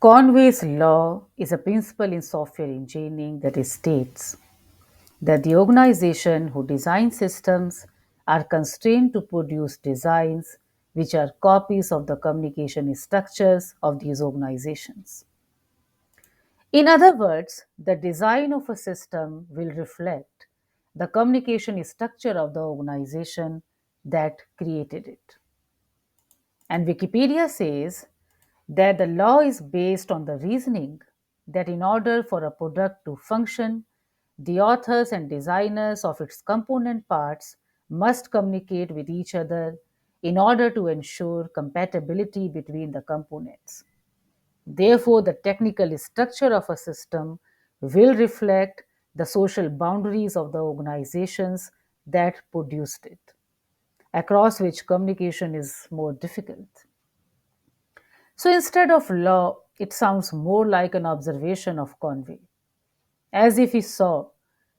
Conway's Law is a principle in software engineering that states that the organization who designs systems are constrained to produce designs which are copies of the communication structures of these organizations. In other words, the design of a system will reflect the communication structure of the organization that created it. And Wikipedia says that the law is based on the reasoning that in order for a product to function, the authors and designers of its component parts must communicate with each other in order to ensure compatibility between the components. Therefore, the technical structure of a system will reflect the social boundaries of the organizations that produced it, across which communication is more difficult. So instead of law, it sounds more like an observation of Conway, as if he saw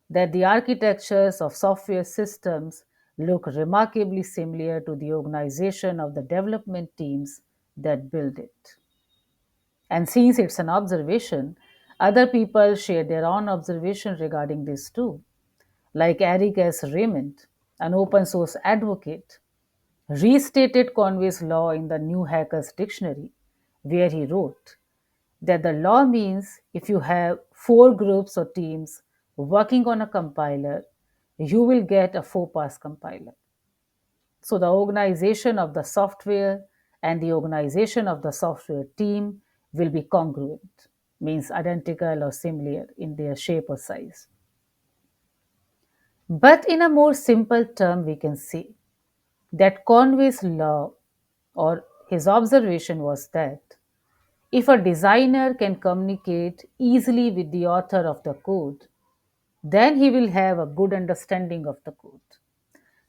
that the architectures of software systems look remarkably similar to the organization of the development teams that build it. And since it's an observation, other people share their own observation regarding this too, like Eric S. Raymond, an open source advocate, restated Conway's law in the New Hackers Dictionary, where he wrote that the law means if you have four groups or teams working on a compiler, you will get a four pass compiler. So the organization of the software and the organization of the software team will be congruent, means identical or similar in their shape or size. But in a more simple term, we can say that Conway's law or his observation was that if a designer can communicate easily with the author of the code, then he will have a good understanding of the code.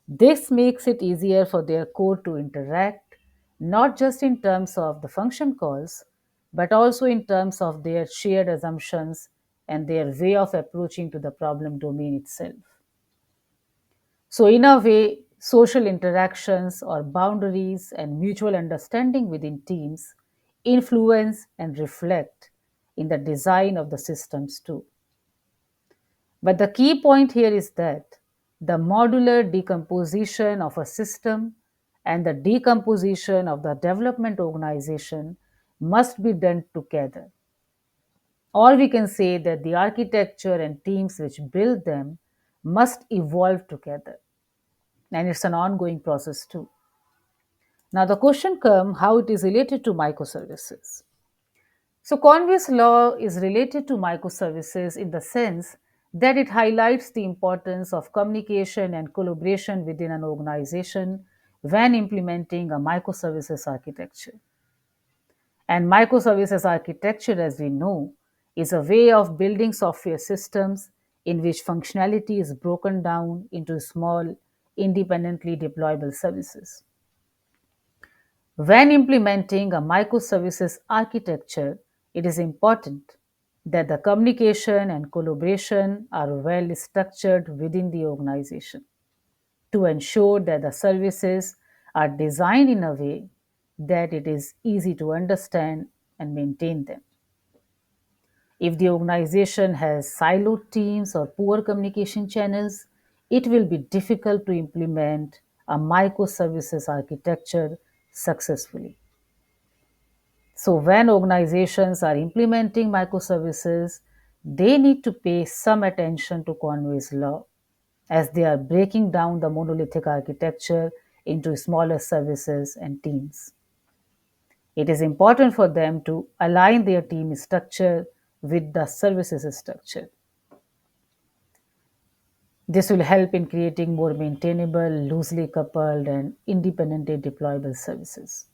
This makes it easier for their code to interact, not just in terms of the function calls, but also in terms of their shared assumptions and their way of approaching to the problem domain itself. So, in a way, social interactions or boundaries and mutual understanding within teams influence and reflect in the design of the systems too. But the key point here is that the modular decomposition of a system and the decomposition of the development organization must be done together. Or we can say that the architecture and teams which build them must evolve together. And it's an ongoing process too. Now the question comes how it is related to microservices. So Conway's law is related to microservices in the sense that it highlights the importance of communication and collaboration within an organization when implementing a microservices architecture. And microservices architecture, as we know, is a way of building software systems in which functionality is broken down into small, independently deployable services. When implementing a microservices architecture, it is important that the communication and collaboration are well structured within the organization to ensure that the services are designed in a way that it is easy to understand and maintain them. If the organization has siloed teams or poor communication channels, it will be difficult to implement a microservices architecture successfully. So, when organizations are implementing microservices, they need to pay some attention to Conway's law as they are breaking down the monolithic architecture into smaller services and teams. It is important for them to align their team structure with the services structure. This will help in creating more maintainable, loosely coupled, and independently deployable services.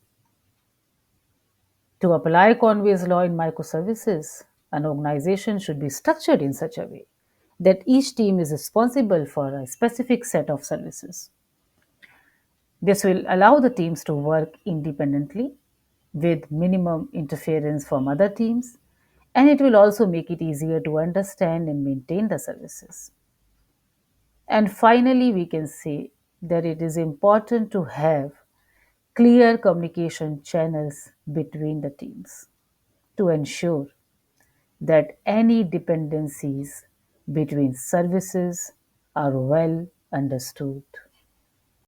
To apply Conway's law in microservices, an organization should be structured in such a way that each team is responsible for a specific set of services. This will allow the teams to work independently with minimum interference from other teams, and it will also make it easier to understand and maintain the services. And finally, we can say that it is important to have clear communication channels between the teams. to ensure that any dependencies between services are well understood.